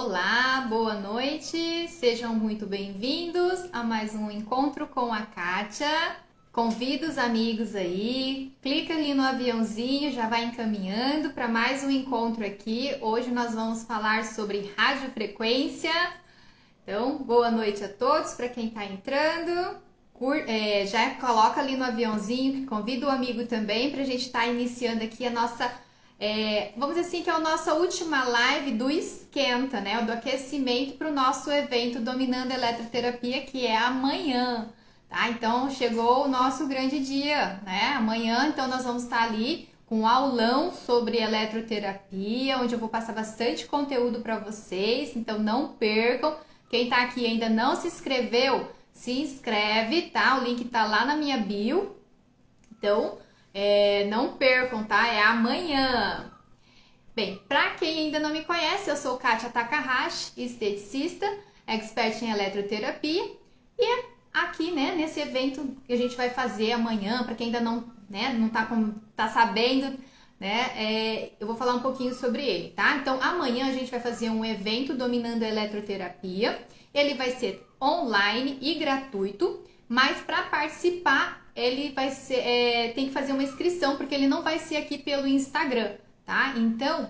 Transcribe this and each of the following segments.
Olá, boa noite, sejam muito bem-vindos a mais um encontro com a Kátia. Convido os amigos aí, clica ali no aviãozinho, já vai encaminhando para mais um encontro aqui. Hoje nós vamos falar sobre radiofrequência. Então, boa noite a todos, para quem está entrando. Já coloca ali no aviãozinho, que convida o amigo também para a gente estar iniciando aqui a nossa, vamos dizer assim, que é a nossa última live do esquenta, né? Do aquecimento para o nosso evento Dominando Eletroterapia, que é amanhã, tá? Então chegou o nosso grande dia, né? Amanhã, então nós vamos estar ali com um aulão sobre eletroterapia, onde eu vou passar bastante conteúdo para vocês, então não percam. Quem tá aqui e ainda não se inscreveu, se inscreve, tá? O link tá lá na minha bio. Então, não percam, tá? É amanhã. Bem, pra quem ainda não me conhece, eu sou Kátia Takahashi, esteticista, expert em eletroterapia. E é aqui, né, nesse evento que a gente vai fazer amanhã, pra quem ainda não tá sabendo, né, eu vou falar um pouquinho sobre ele, tá? Então, amanhã a gente vai fazer um evento Dominando a Eletroterapia. Ele vai ser online e gratuito, mas para participar ele vai ser, tem que fazer uma inscrição, porque ele não vai ser aqui pelo Instagram, tá? Então,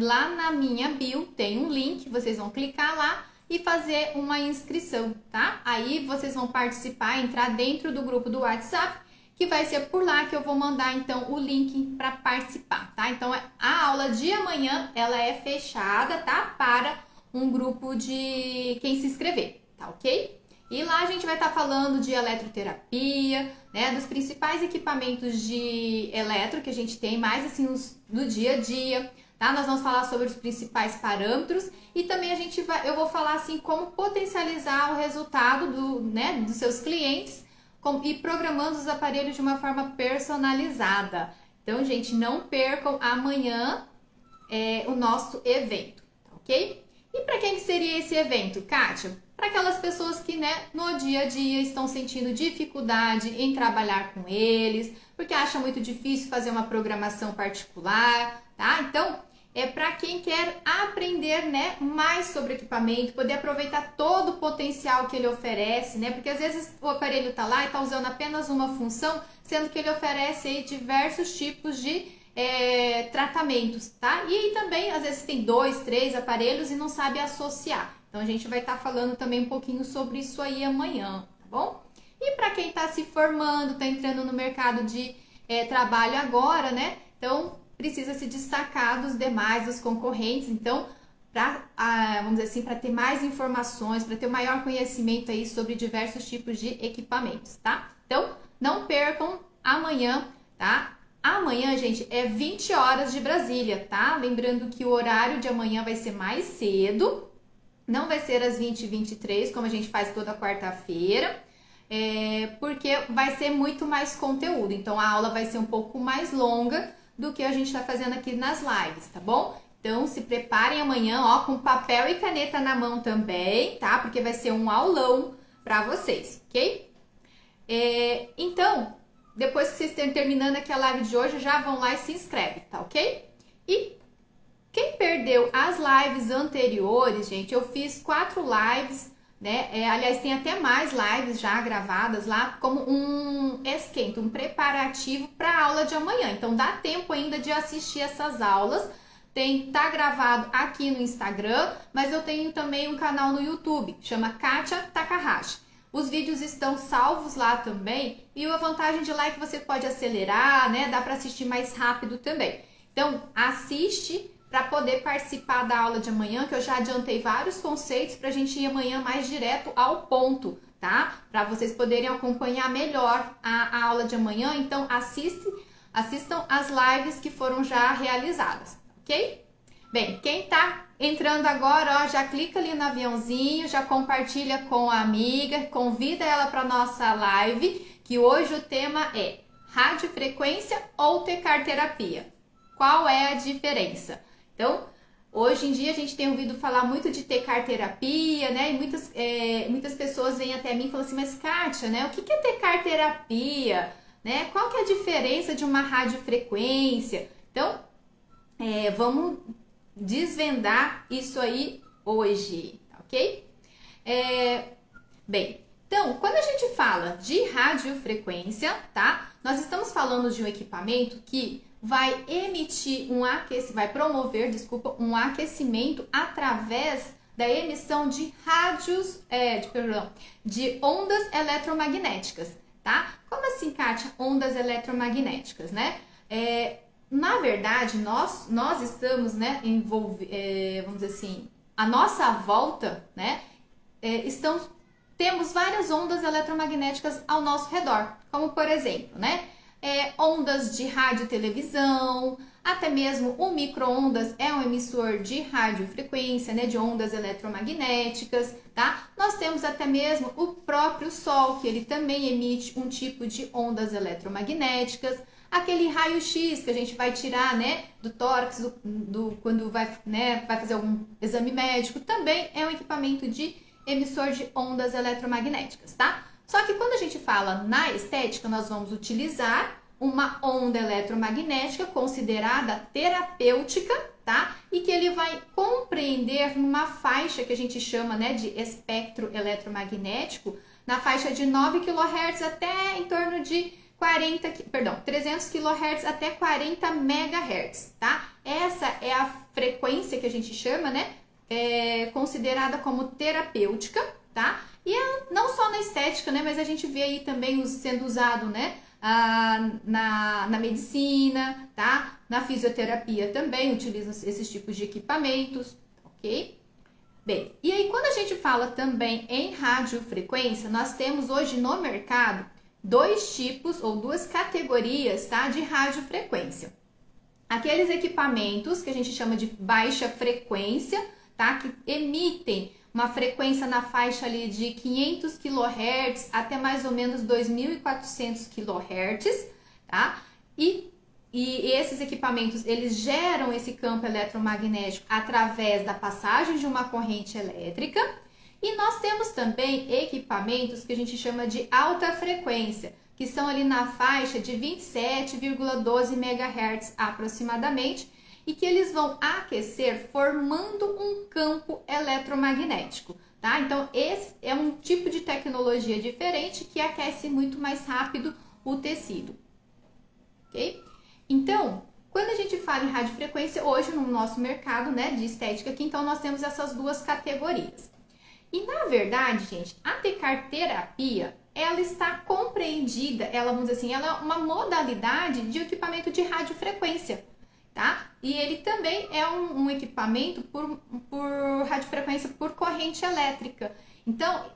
lá na minha bio tem um link, vocês vão clicar lá e fazer uma inscrição, tá? Aí vocês vão participar, entrar dentro do grupo do WhatsApp, que vai ser por lá que eu vou mandar então o link para participar, tá? Então a aula de amanhã ela é fechada, tá? Para um grupo de quem se inscrever, tá ok? E lá a gente vai estar falando de eletroterapia, né? Dos principais equipamentos de eletro que a gente tem, mais assim no dia a dia, tá? Nós vamos falar sobre os principais parâmetros e também eu vou falar assim como potencializar o resultado dos seus clientes e programando os aparelhos de uma forma personalizada. Então, gente, não percam amanhã o nosso evento, tá ok? E para quem seria esse evento, Kátia? Para aquelas pessoas que, no dia a dia estão sentindo dificuldade em trabalhar com eles, porque acham muito difícil fazer uma programação particular, tá? Então, é para quem quer aprender, mais sobre o equipamento, poder aproveitar todo o potencial que ele oferece, Porque às vezes o aparelho tá lá e tá usando apenas uma função, sendo que ele oferece aí diversos tipos de tratamentos, tá? E aí também, às vezes tem 2, 3 aparelhos e não sabe associar. Então a gente vai estar falando também um pouquinho sobre isso aí amanhã, tá bom? E para quem está se formando, está entrando no mercado de trabalho agora, Então precisa se destacar dos demais, dos concorrentes. Então, vamos dizer assim, para ter mais informações, para ter um maior conhecimento aí sobre diversos tipos de equipamentos, tá? Então, não percam amanhã, tá? Amanhã, gente, é 20 horas de Brasília, tá? Lembrando que o horário de amanhã vai ser mais cedo, não vai ser às 20h23, como a gente faz toda quarta-feira, porque vai ser muito mais conteúdo. Então, a aula vai ser um pouco mais longa do que a gente está fazendo aqui nas lives, tá bom? Então, se preparem amanhã, ó, com papel e caneta na mão também, tá? Porque vai ser um aulão para vocês, ok? Então, depois que vocês estão terminando aqui a live de hoje, já vão lá e se inscrevem, tá ok? E quem perdeu as lives anteriores, gente, eu fiz 4 lives, aliás, tem até mais lives já gravadas lá, como um esquenta, um preparativo para a aula de amanhã. Então, dá tempo ainda de assistir essas aulas. Tá gravado aqui no Instagram, mas eu tenho também um canal no YouTube, chama Kátia Takahashi. Os vídeos estão salvos lá também e a vantagem de lá é que você pode acelerar, Dá para assistir mais rápido também. Então, assiste para poder participar da aula de amanhã, que eu já adiantei vários conceitos para a gente ir amanhã mais direto ao ponto, tá? Para vocês poderem acompanhar melhor a aula de amanhã. Então, assistam as lives que foram já realizadas, ok? Bem, quem tá entrando agora, ó, já clica ali no aviãozinho, já compartilha com a amiga, convida ela para nossa live, que hoje o tema é radiofrequência ou tecarterapia. Qual é a diferença? Então, hoje em dia a gente tem ouvido falar muito de tecarterapia, E muitas pessoas vêm até mim e falam assim, mas Kátia, o que é tecarterapia? Qual que é a diferença de uma radiofrequência? Então, vamos desvendar isso aí hoje, ok? Bem, então, quando a gente fala de radiofrequência, tá? Nós estamos falando de um equipamento que vai emitir vai promover, um aquecimento através da emissão de de ondas eletromagnéticas, tá? Como assim, Kátia? Ondas eletromagnéticas, né? Na verdade, nós estamos, né, vamos dizer assim, à nossa volta, né, temos várias ondas eletromagnéticas ao nosso redor, como por exemplo, né, ondas de rádio e televisão, até mesmo o micro-ondas é um emissor de radiofrequência, né, de ondas eletromagnéticas, tá? Nós temos até mesmo o próprio Sol, que ele também emite um tipo de ondas eletromagnéticas. Aquele raio-x que a gente vai tirar, né, do tórax, quando vai fazer algum exame médico, também é um equipamento de emissor de ondas eletromagnéticas, tá? Só que quando a gente fala na estética, nós vamos utilizar uma onda eletromagnética considerada terapêutica, tá? E que ele vai compreender numa faixa que a gente chama, né, de espectro eletromagnético, na faixa de 9 kHz até em torno de 300 kHz até 40 MHz, tá? Essa é a frequência que a gente chama, né, considerada como terapêutica, tá? E não só na estética, né, mas a gente vê aí também sendo usado, né, na medicina, tá? Na fisioterapia também utilizam esses tipos de equipamentos, ok? Bem, e aí quando a gente fala também em radiofrequência, nós temos hoje no mercado dois tipos ou duas categorias, tá, de radiofrequência. Aqueles equipamentos que a gente chama de baixa frequência, tá, que emitem uma frequência na faixa ali de 500 kHz até mais ou menos 2.400 kHz, tá? E esses equipamentos, eles geram esse campo eletromagnético através da passagem de uma corrente elétrica. E nós temos também equipamentos que a gente chama de alta frequência, que são ali na faixa de 27,12 MHz aproximadamente, e que eles vão aquecer formando um campo eletromagnético, tá? Então, esse é um tipo de tecnologia diferente que aquece muito mais rápido o tecido, ok? Então, quando a gente fala em radiofrequência, hoje no nosso mercado, né, de estética aqui, então nós temos essas duas categorias. E na verdade, gente, a tecarterapia, ela está compreendida, vamos dizer assim, ela é uma modalidade de equipamento de radiofrequência, tá? E ele também é um equipamento por radiofrequência por corrente elétrica. Então,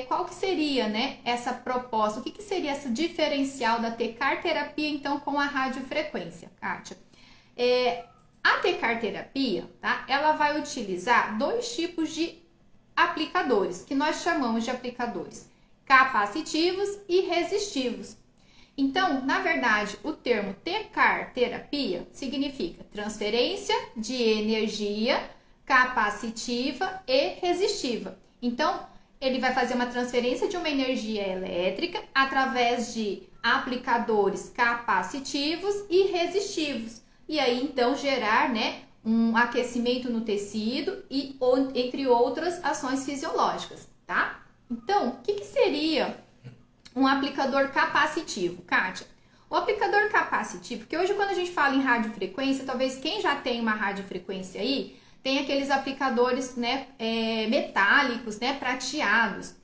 qual que seria, né, essa proposta? O que seria esse diferencial da tecarterapia, então, com a radiofrequência, Kátia? A tecarterapia, tá? Ela vai utilizar dois tipos de aplicadores, que nós chamamos de aplicadores capacitivos e resistivos. Então, na verdade, o termo tecarterapia significa transferência de energia capacitiva e resistiva. Então, ele vai fazer uma transferência de uma energia elétrica através de aplicadores capacitivos e resistivos. E aí, então, gerar, né, um aquecimento no tecido e entre outras ações fisiológicas, tá? Então, o que seria um aplicador capacitivo, Kátia? O aplicador capacitivo, que hoje quando a gente fala em radiofrequência, talvez quem já tem uma radiofrequência aí, tem aqueles aplicadores, né, metálicos, né, prateados.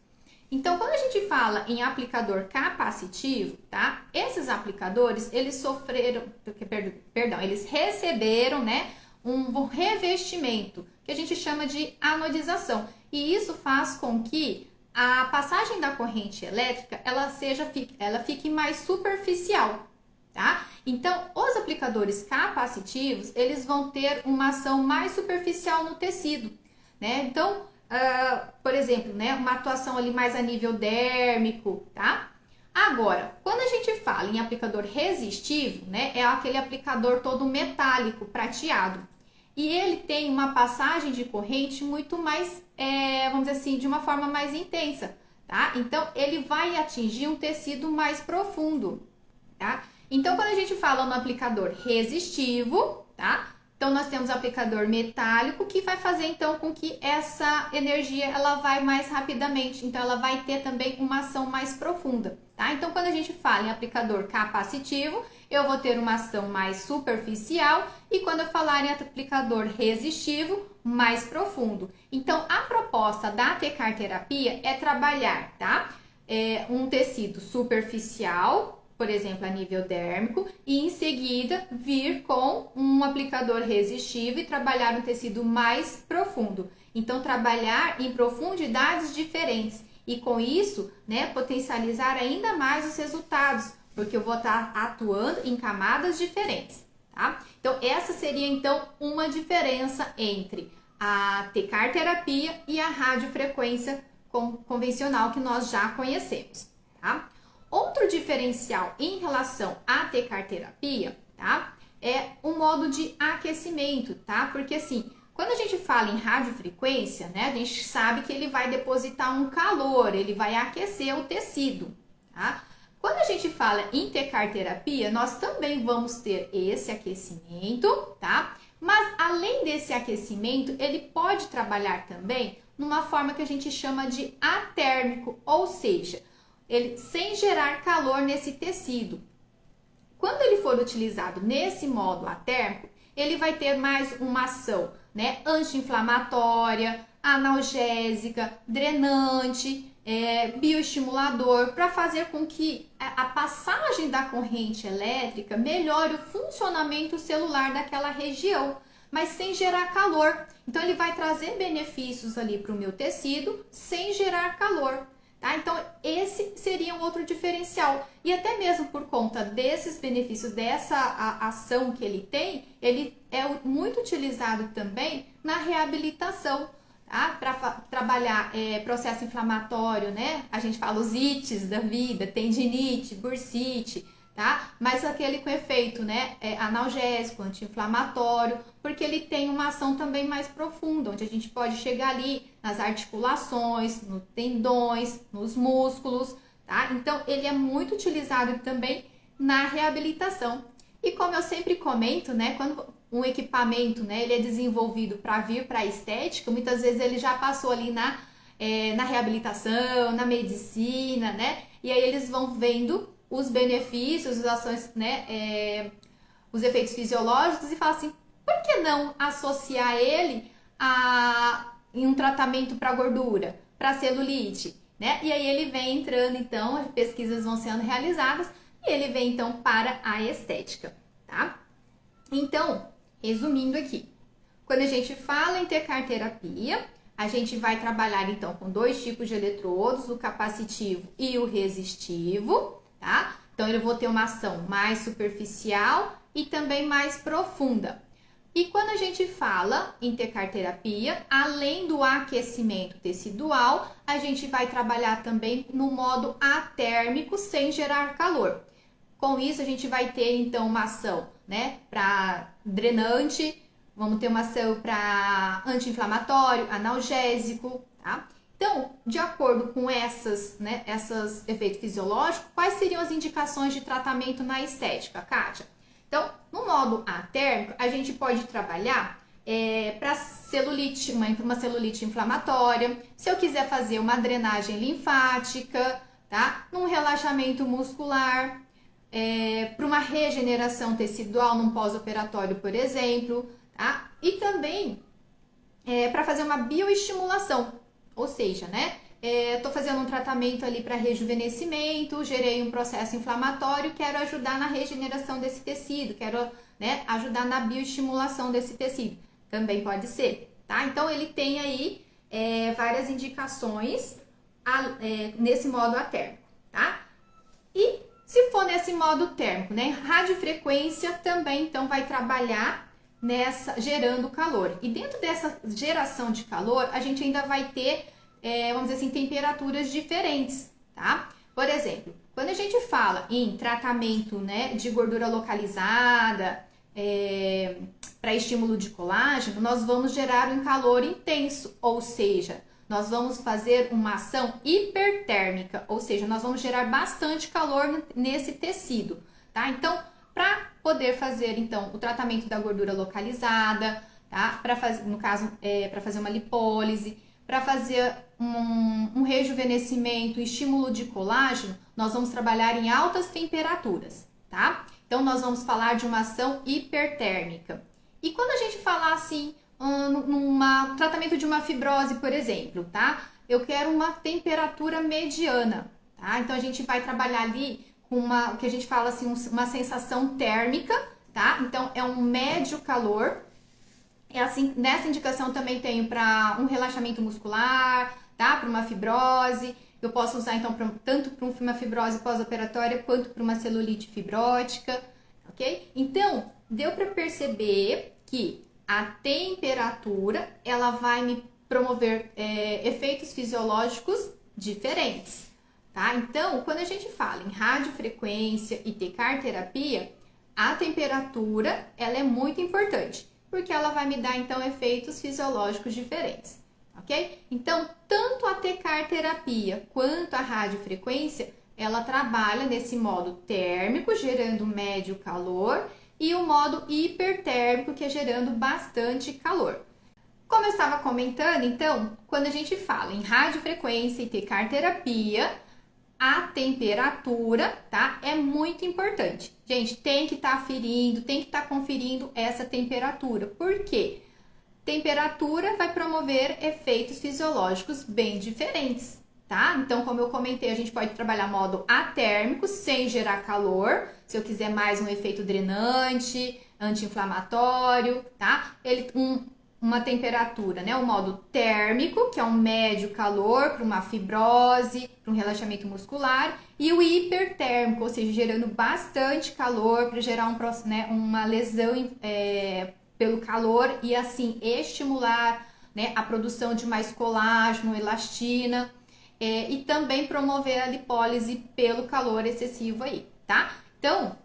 Então, quando a gente fala em aplicador capacitivo, tá? Esses aplicadores, eles eles receberam, né, um revestimento, que a gente chama de anodização. E isso faz com que a passagem da corrente elétrica, ela fique mais superficial, tá? Então, os aplicadores capacitivos, eles vão ter uma ação mais superficial no tecido, né? Então, por exemplo, né, uma atuação ali mais a nível dérmico, tá? Agora, quando a gente fala em aplicador resistivo, né, é aquele aplicador todo metálico, prateado. E ele tem uma passagem de corrente muito mais, vamos dizer assim, de uma forma mais intensa, tá? Então, ele vai atingir um tecido mais profundo, tá? Então, quando a gente fala no aplicador resistivo, tá? Então, nós temos o aplicador metálico, que vai fazer, então, com que essa energia, ela vai mais rapidamente. Então, ela vai ter também uma ação mais profunda, tá? Então, quando a gente fala em aplicador capacitivo, eu vou ter uma ação mais superficial. E quando eu falar em aplicador resistivo, mais profundo. Então, a proposta da tecarterapia é trabalhar, tá? Um tecido superficial, por exemplo, a nível dérmico, e em seguida vir com um aplicador resistivo e trabalhar um tecido mais profundo. Então, trabalhar em profundidades diferentes e com isso, né, potencializar ainda mais os resultados, porque eu vou estar atuando em camadas diferentes, tá? Então, essa seria então uma diferença entre a tecarterapia e a radiofrequência convencional que nós já conhecemos, tá? Outro diferencial em relação à tecarterapia, tá? É o modo de aquecimento, tá? Porque assim, quando a gente fala em radiofrequência, né? A gente sabe que ele vai depositar um calor, ele vai aquecer o tecido, tá? Quando a gente fala em tecarterapia, nós também vamos ter esse aquecimento, tá? Mas além desse aquecimento, ele pode trabalhar também numa forma que a gente chama de atérmico, ou seja, ele sem gerar calor nesse tecido. Quando ele for utilizado nesse modo atérmico, ele vai ter mais uma ação, né, anti-inflamatória, analgésica, drenante, bioestimulador, para fazer com que a passagem da corrente elétrica melhore o funcionamento celular daquela região, mas sem gerar calor. Então, ele vai trazer benefícios ali para o meu tecido sem gerar calor. Tá? Então, esse seria um outro diferencial. E até mesmo por conta desses benefícios, dessa ação que ele tem, ele é muito utilizado também na reabilitação, tá? Para trabalhar processo inflamatório, né? A gente fala os ites da vida, tendinite, bursite, tá? Mas aquele com efeito, né, analgésico, anti-inflamatório, porque ele tem uma ação também mais profunda, onde a gente pode chegar ali nas articulações, nos tendões, nos músculos, tá? Então, ele é muito utilizado também na reabilitação. E como eu sempre comento, né, quando um equipamento, né, ele é desenvolvido para vir para a estética, muitas vezes ele já passou ali na reabilitação, na medicina, né? E aí eles vão vendo os benefícios, as ações, né, os efeitos fisiológicos e fala assim, por que não associar ele em um tratamento para gordura, para celulite, né? E aí ele vem entrando, então, as pesquisas vão sendo realizadas e ele vem, então, para a estética, tá? Então, resumindo aqui, quando a gente fala em tecarterapia, a gente vai trabalhar, então, com dois tipos de eletrodos, o capacitivo e o resistivo, tá? Então, eu vou ter uma ação mais superficial e também mais profunda. E quando a gente fala em tecarterapia, além do aquecimento tecidual, a gente vai trabalhar também no modo atérmico, sem gerar calor. Com isso, a gente vai ter, então, uma ação, né, para drenante, vamos ter uma ação para anti-inflamatório, analgésico, tá? Então, de acordo com esses efeitos fisiológicos, quais seriam as indicações de tratamento na estética, Kátia? Então, no modo atérmico, a gente pode trabalhar para celulite, uma celulite inflamatória, se eu quiser fazer uma drenagem linfática, tá? Num relaxamento muscular, para uma regeneração tecidual num pós-operatório, por exemplo, tá? E também para fazer uma bioestimulação, ou seja, né? Estou fazendo um tratamento ali para rejuvenescimento, gerei um processo inflamatório, quero ajudar na regeneração desse tecido, quero, né, ajudar na bioestimulação desse tecido. Também pode ser, tá? Então, ele tem aí várias indicações nesse modo atérmico, tá? E se for nesse modo térmico, né, radiofrequência também, então, vai trabalhar gerando calor. E dentro dessa geração de calor, a gente ainda vai ter vamos dizer assim, temperaturas diferentes, tá? Por exemplo, quando a gente fala em tratamento, né, de gordura localizada, para estímulo de colágeno, nós vamos gerar um calor intenso, ou seja, nós vamos fazer uma ação hipertérmica, ou seja, nós vamos gerar bastante calor nesse tecido, tá? Então, para poder fazer, então, o tratamento da gordura localizada, tá? No caso, para fazer uma lipólise, para fazer um rejuvenescimento, estímulo de colágeno, nós vamos trabalhar em altas temperaturas, tá? Então, nós vamos falar de uma ação hipertérmica. E quando a gente falar assim, tratamento de uma fibrose, por exemplo, tá? Eu quero uma temperatura mediana, tá? Então, a gente vai trabalhar ali com o que a gente fala assim, uma sensação térmica, tá? Então, é um médio calor. É assim, nessa indicação também tenho para um relaxamento muscular, tá? Para uma fibrose. Eu posso usar então tanto para uma fibrose pós-operatória quanto para uma celulite fibrótica, ok? Então, deu para perceber que a temperatura ela vai me promover efeitos fisiológicos diferentes, tá? Então, quando a gente fala em radiofrequência e TCAR terapia, a temperatura ela é muito importante, porque ela vai me dar, então, efeitos fisiológicos diferentes, ok? Então, tanto a TCAR terapia quanto a radiofrequência, ela trabalha nesse modo térmico, gerando médio calor, e o modo hipertérmico, que é gerando bastante calor. Como eu estava comentando, então, quando a gente fala em radiofrequência e TCAR terapia, a temperatura, tá? É muito importante. Gente, tem que estar aferindo, tem que estar conferindo essa temperatura. Por quê? Temperatura vai promover efeitos fisiológicos bem diferentes, tá? Então, como eu comentei, a gente pode trabalhar modo atérmico, sem gerar calor. Se eu quiser mais um efeito drenante, anti-inflamatório, tá? Uma temperatura, né? O modo térmico, que é um médio calor para uma fibrose, para um relaxamento muscular, e o hipertérmico, ou seja, gerando bastante calor para gerar uma lesão pelo calor e assim estimular, né, a produção de mais colágeno, elastina, e também promover a lipólise pelo calor excessivo aí, tá? Então,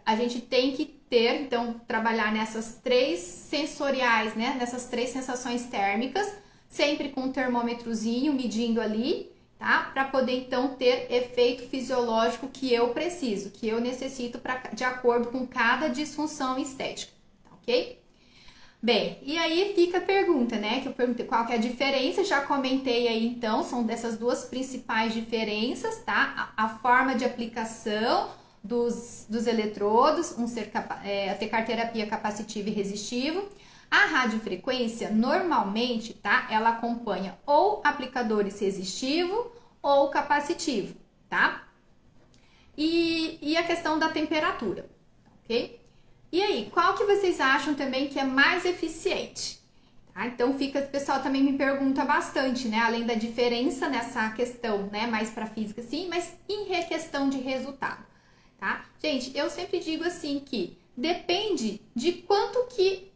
a gente tem que então, trabalhar nessas três sensoriais, né? Nessas três sensações térmicas, sempre com um termômetrozinho medindo ali, tá? Para poder, então, ter efeito fisiológico que eu preciso, que eu necessito de acordo com cada disfunção estética, tá, ok? Bem, e aí fica a pergunta, né? Que eu perguntei qual que é a diferença, já comentei aí, então, são dessas duas principais diferenças, tá? A forma de aplicação dos eletrodos, a TCAR terapia capacitiva e resistivo. A radiofrequência, normalmente, tá? Ela acompanha ou aplicadores resistivo ou capacitivo, tá? E a questão da temperatura, ok? E aí, qual que vocês acham também que é mais eficiente? Tá? Então, o pessoal também me pergunta bastante, né? Além da diferença nessa questão, né? Mais para física, sim, mas em questão de resultado. Tá? Gente, eu sempre digo assim que depende de quanto que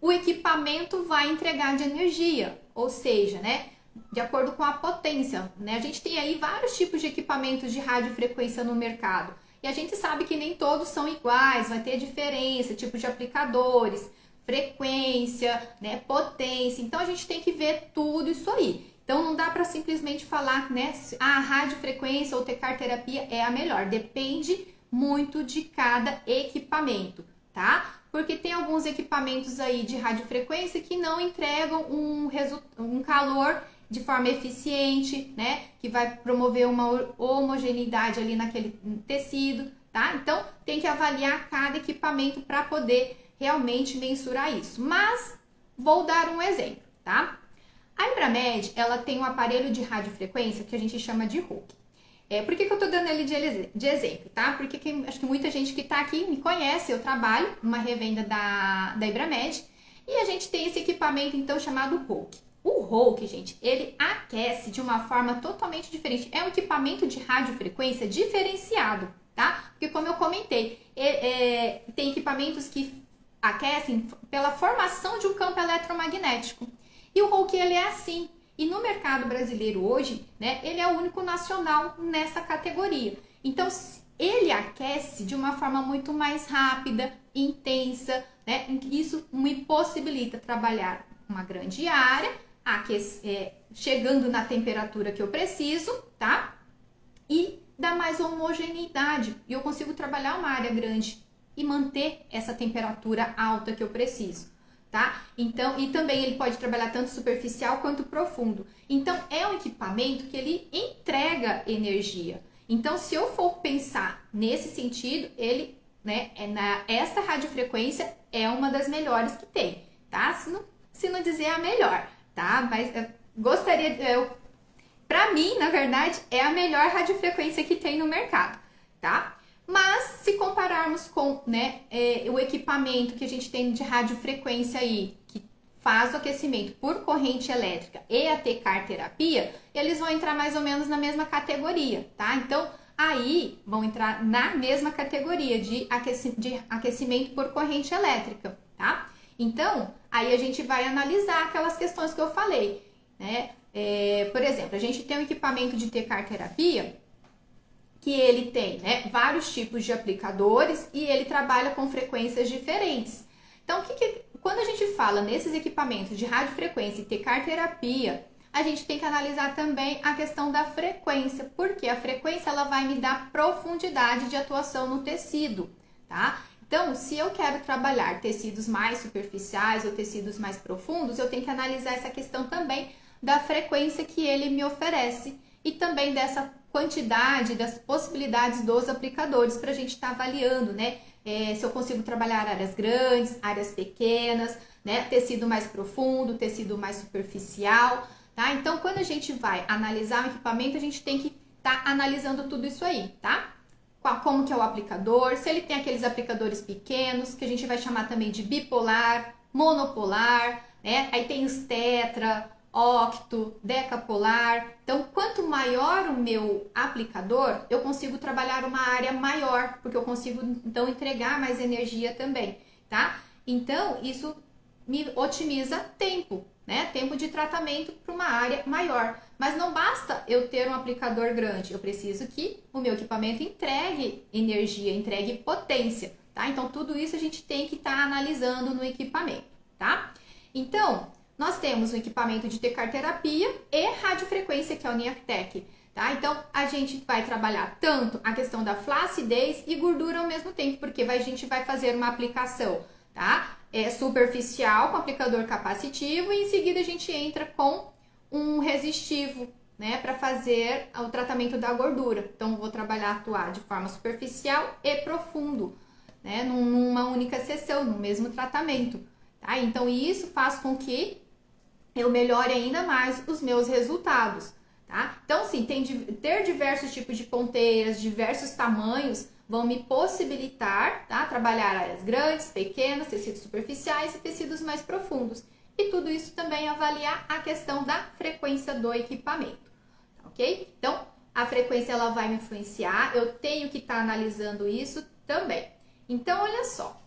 o equipamento vai entregar de energia, ou seja, né, de acordo com a potência, né? A gente tem aí vários tipos de equipamentos de radiofrequência no mercado e a gente sabe que nem todos são iguais, vai ter diferença, tipo de aplicadores, frequência, né, potência. Então a gente tem que ver tudo isso aí. Então, não dá para simplesmente falar, né, a radiofrequência ou TCAR terapia é a melhor. Depende muito de cada equipamento, tá? Porque tem alguns equipamentos aí de radiofrequência que não entregam um calor de forma eficiente, né? Que vai promover uma homogeneidade ali naquele tecido, tá? Então, tem que avaliar cada equipamento para poder realmente mensurar isso. Mas, vou dar um exemplo, tá? A Ibramed, ela tem um aparelho de radiofrequência que a gente chama de Hulk. Por que eu tô dando ele de exemplo, tá? Porque acho que muita gente que tá aqui me conhece, eu trabalho numa revenda da Ibramed e a gente tem esse equipamento, então, chamado Hulk. O Hulk, gente, ele aquece de uma forma totalmente diferente. É um equipamento de radiofrequência diferenciado, tá? Porque, como eu comentei, tem equipamentos que aquecem pela formação de um campo eletromagnético. E o Hulk, ele é assim. E no mercado brasileiro hoje, né, ele é o único nacional nessa categoria. Então, ele aquece de uma forma muito mais rápida, intensa, né? Isso me possibilita trabalhar uma grande área, chegando na temperatura que eu preciso, tá? E dá mais homogeneidade. E eu consigo trabalhar uma área grande, e manter essa temperatura alta que eu preciso, tá? Então, e também ele pode trabalhar tanto superficial quanto profundo. Então, é um equipamento que ele entrega energia. Então, se eu for pensar nesse sentido, ele, né, esta radiofrequência é uma das melhores que tem, tá? Se não dizer a melhor, tá? Mas eu gostaria, para mim, na verdade, é a melhor radiofrequência que tem no mercado, tá? Mas se compararmos com, né, o equipamento que a gente tem de radiofrequência aí, que faz o aquecimento por corrente elétrica e a T-CAR terapia, eles vão entrar mais ou menos na mesma categoria, tá? Então, aí vão entrar na mesma categoria de aquecimento por corrente elétrica, tá? Então, aí a gente vai analisar aquelas questões que eu falei, né? Por exemplo, a gente tem um equipamento de T-CAR terapia que ele tem, né, vários tipos de aplicadores e ele trabalha com frequências diferentes. Então, quando a gente fala nesses equipamentos de radiofrequência e T-CAR terapia, a gente tem que analisar também a questão da frequência, porque a frequência ela vai me dar profundidade de atuação no tecido, tá? Então, se eu quero trabalhar tecidos mais superficiais ou tecidos mais profundos, eu tenho que analisar essa questão também da frequência que ele me oferece e também dessa quantidade, das possibilidades dos aplicadores para a gente estar avaliando, né? Se eu consigo trabalhar áreas grandes, áreas pequenas, né? Tecido mais profundo, tecido mais superficial, tá? Então, quando a gente vai analisar o equipamento, a gente tem que estar analisando tudo isso aí, tá? Como que é o aplicador, se ele tem aqueles aplicadores pequenos, que a gente vai chamar também de bipolar, monopolar, né? Aí tem os tetra, octo, decapolar. Então, quanto maior o meu aplicador, eu consigo trabalhar uma área maior, porque eu consigo, então, entregar mais energia também, tá? Então, isso me otimiza tempo, né? Tempo de tratamento para uma área maior. Mas não basta eu ter um aplicador grande, eu preciso que o meu equipamento entregue energia, entregue potência, tá? Então, tudo isso a gente tem que estar analisando no equipamento, tá? Então, nós temos um equipamento de T-CAR terapia e radiofrequência, que é o NIACTEC, tá? Então, a gente vai trabalhar tanto a questão da flacidez e gordura ao mesmo tempo, porque a gente vai fazer uma aplicação, tá? Superficial com aplicador capacitivo e em seguida a gente entra com um resistivo, né? Para fazer o tratamento da gordura. Então, vou atuar de forma superficial e profundo, né? Numa única sessão, no mesmo tratamento, tá? Então, isso faz com que eu melhore ainda mais os meus resultados, tá? Então, sim, ter diversos tipos de ponteiras, diversos tamanhos, vão me possibilitar, tá? Trabalhar áreas grandes, pequenas, tecidos superficiais e tecidos mais profundos. E tudo isso também avaliar a questão da frequência do equipamento, tá, ok? Então, a frequência ela vai me influenciar, eu tenho que estar analisando isso também. Então, olha só,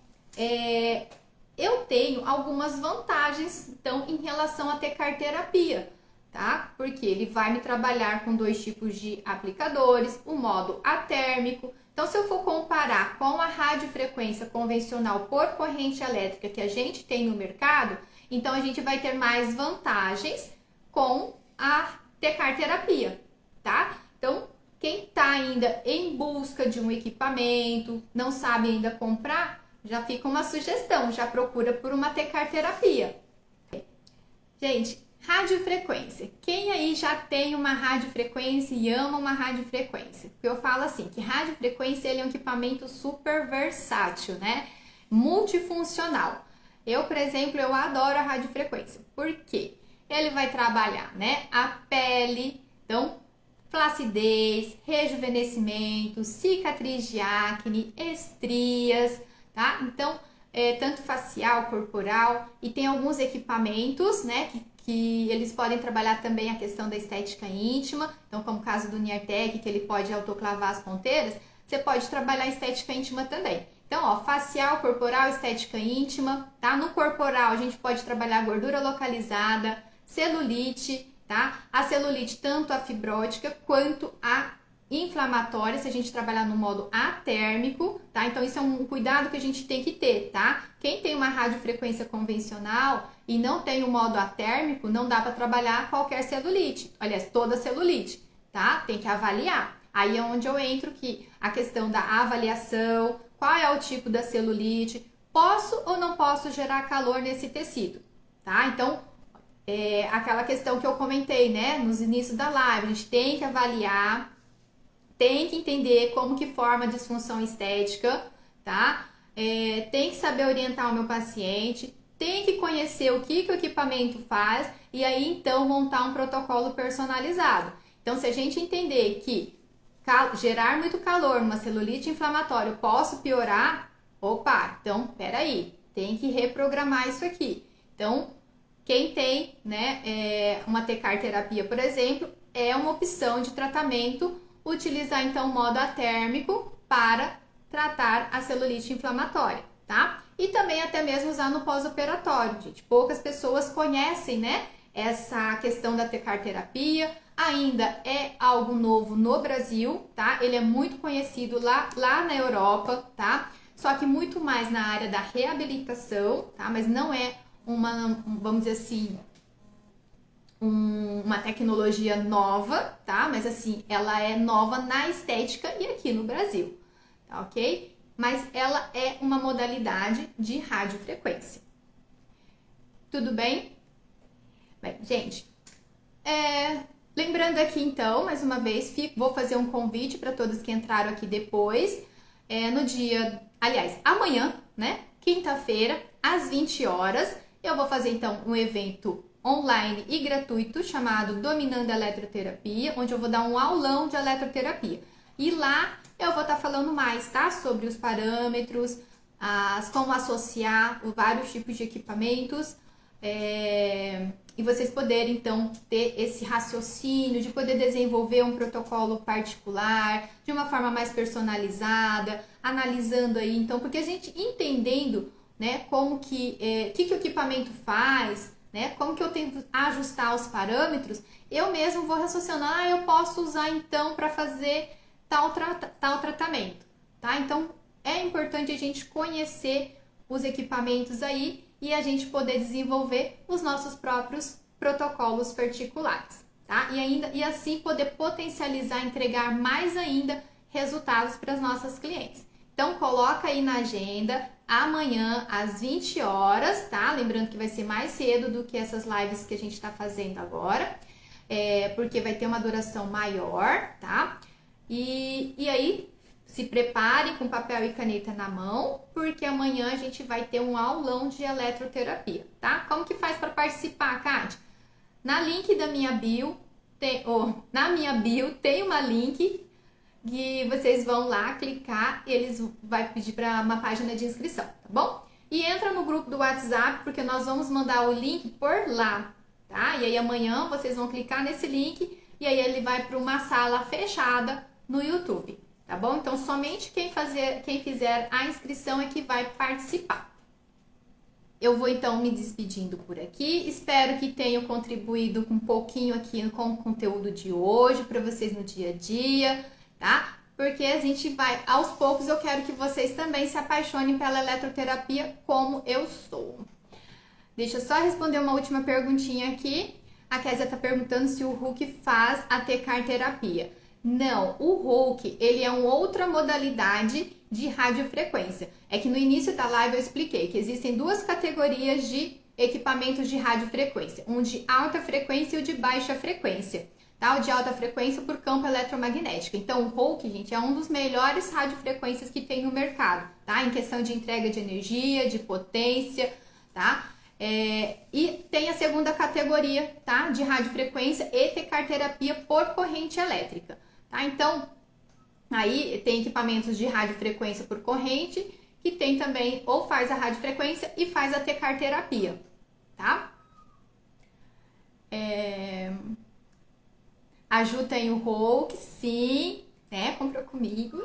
eu tenho algumas vantagens, então, em relação a T-CAR terapia, tá? Porque ele vai me trabalhar com dois tipos de aplicadores, o modo atérmico. Então, se eu for comparar com a radiofrequência convencional por corrente elétrica que a gente tem no mercado, então a gente vai ter mais vantagens com a T-CAR terapia, tá? Então, quem tá ainda em busca de um equipamento, não sabe ainda comprar, já fica uma sugestão, já procura por uma T-CAR terapia. Gente, radiofrequência. Quem aí já tem uma radiofrequência e ama uma radiofrequência? Porque eu falo assim, que radiofrequência ele é um equipamento super versátil, né? Multifuncional. Eu, por exemplo, eu adoro a radiofrequência. Por quê? Ele vai trabalhar, né? A pele, então, flacidez, rejuvenescimento, cicatriz de acne, estrias, tá? Então, tanto facial, corporal, e tem alguns equipamentos, né, que eles podem trabalhar também a questão da estética íntima. Então, como o caso do NIACTEC, que ele pode autoclavar as ponteiras, você pode trabalhar a estética íntima também. Então, ó, facial, corporal, estética íntima, tá? No corporal, a gente pode trabalhar gordura localizada, celulite, tá? A celulite, tanto a fibrótica quanto a inflamatória, se a gente trabalhar no modo atérmico, tá? Então, isso é um cuidado que a gente tem que ter, tá? Quem tem uma radiofrequência convencional e não tem o modo atérmico, não dá para trabalhar qualquer celulite, aliás, toda celulite, tá? Tem que avaliar. Aí é onde eu entro que a questão da avaliação, qual é o tipo da celulite, posso ou não posso gerar calor nesse tecido, tá? Então, aquela questão que eu comentei, né, nos inícios da live, a gente tem que avaliar, tem que entender como que forma a disfunção estética, tá? Tem que saber orientar o meu paciente, tem que conhecer o que o equipamento faz e aí então montar um protocolo personalizado. Então, se a gente entender que gerar muito calor numa celulite inflamatória posso piorar, opa, então peraí, tem que reprogramar isso aqui. Então, quem tem, né, uma tecar terapia, por exemplo, é uma opção de tratamento utilizar então o modo atérmico para tratar a celulite inflamatória, tá? E também até mesmo usar no pós-operatório, gente. Poucas pessoas conhecem, né, essa questão da tecar terapia. Ainda é algo novo no Brasil, tá? Ele é muito conhecido lá na Europa, tá? Só que muito mais na área da reabilitação, tá? Mas não é vamos dizer assim, uma tecnologia nova, tá? Mas assim, ela é nova na estética e aqui no Brasil, tá ok? Mas ela é uma modalidade de radiofrequência. Tudo bem? Bem, gente, lembrando aqui então, mais uma vez, vou fazer um convite para todos que entraram aqui depois, no dia, aliás, amanhã, né? Quinta-feira, às 20 horas, eu vou fazer então um evento online e gratuito chamado Dominando a Eletroterapia, onde eu vou dar um aulão de eletroterapia. E lá eu vou estar falando mais, tá? Sobre os parâmetros, como associar os vários tipos de equipamentos, e vocês poderem então ter esse raciocínio de poder desenvolver um protocolo particular, de uma forma mais personalizada, analisando aí então, porque a gente entendendo, né, como que o equipamento faz, né, como que eu tenho que ajustar os parâmetros, eu mesmo vou raciocinar, eu posso usar então para fazer tal tratamento, tá? Então é importante a gente conhecer os equipamentos aí e a gente poder desenvolver os nossos próprios protocolos particulares, tá? E assim poder potencializar, entregar mais ainda resultados para as nossas clientes. Então coloca aí na agenda amanhã às 20 horas, tá? Lembrando que vai ser mais cedo do que essas lives que a gente está fazendo agora, porque vai ter uma duração maior, tá? E aí se preparem com papel e caneta na mão, porque amanhã a gente vai ter um aulão de eletroterapia, tá? Como que faz para participar, Kátia? Na link da minha bio, na minha bio tem uma link que vocês vão lá clicar e eles vai pedir para uma página de inscrição, tá bom? E entra no grupo do WhatsApp, porque nós vamos mandar o link por lá, tá? E aí amanhã vocês vão clicar nesse link e aí ele vai para uma sala fechada no YouTube, tá bom? Então somente quem fizer a inscrição é que vai participar. Eu vou então me despedindo por aqui. Espero que tenham contribuído com um pouquinho aqui com o conteúdo de hoje para vocês no dia a dia, tá? Porque a gente vai, aos poucos, eu quero que vocês também se apaixonem pela eletroterapia como eu sou. Deixa eu só responder uma última perguntinha aqui. A Kézia tá perguntando se o Hulk faz a tecar terapia. Não, o Hulk, ele é uma outra modalidade de radiofrequência. É que no início da live eu expliquei que existem duas categorias de equipamentos de radiofrequência. Um de alta frequência e o de baixa frequência. Tá? O de alta frequência por campo eletromagnético. Então, o Hulk, gente, é um dos melhores radiofrequências que tem no mercado, tá? Em questão de entrega de energia, de potência, tá? E tem a segunda categoria, tá? De radiofrequência e tecar terapia por corrente elétrica, tá? Então, aí tem equipamentos de radiofrequência por corrente que tem também, ou faz a radiofrequência e faz a tecar terapia, tá? A Ju tem o Hulk, sim, né? Comprou comigo.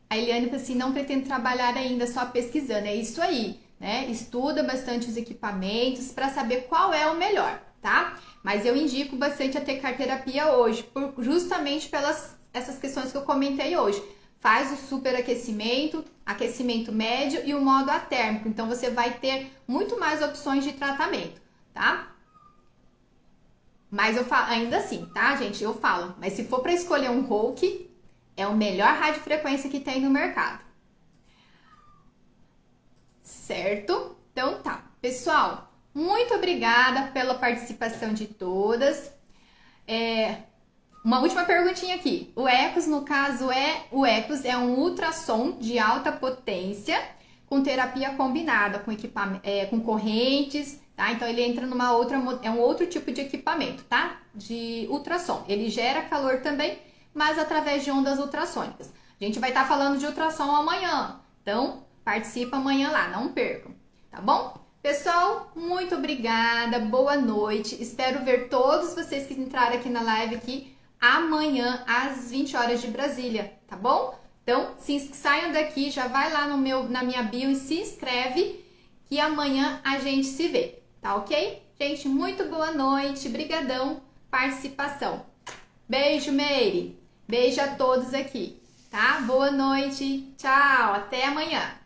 A Eliane falou assim, não pretendo trabalhar ainda só pesquisando. É isso aí, né? Estuda bastante os equipamentos para saber qual é o melhor, tá? Mas eu indico bastante a tecar terapia hoje, justamente pelas essas questões que eu comentei hoje. Faz o superaquecimento, aquecimento médio e o modo atérmico. Então você vai ter muito mais opções de tratamento, tá? Mas eu falo, ainda assim, tá, gente? Eu falo, mas se for para escolher um Hulk, É o melhor radiofrequência que tem no mercado. Certo? Então tá. Pessoal, muito obrigada pela participação de todas. Uma última perguntinha aqui. O Ecos, no caso, o Ecos é um ultrassom de alta potência com terapia combinada, com correntes, tá? Então ele entra é um outro tipo de equipamento, tá? De ultrassom. Ele gera calor também, mas através de ondas ultrassônicas. A gente vai estar falando de ultrassom amanhã, então participa amanhã lá, não percam, tá bom? Pessoal, muito obrigada, boa noite. Espero ver todos vocês que entraram aqui na live aqui amanhã às 20 horas de Brasília, tá bom? Então, saiam daqui, já vai lá na minha bio e se inscreve que amanhã a gente se vê, tá ok? Gente, muito boa noite, brigadão, participação. Beijo, Meire. Beijo a todos aqui, tá? Boa noite, tchau, até amanhã.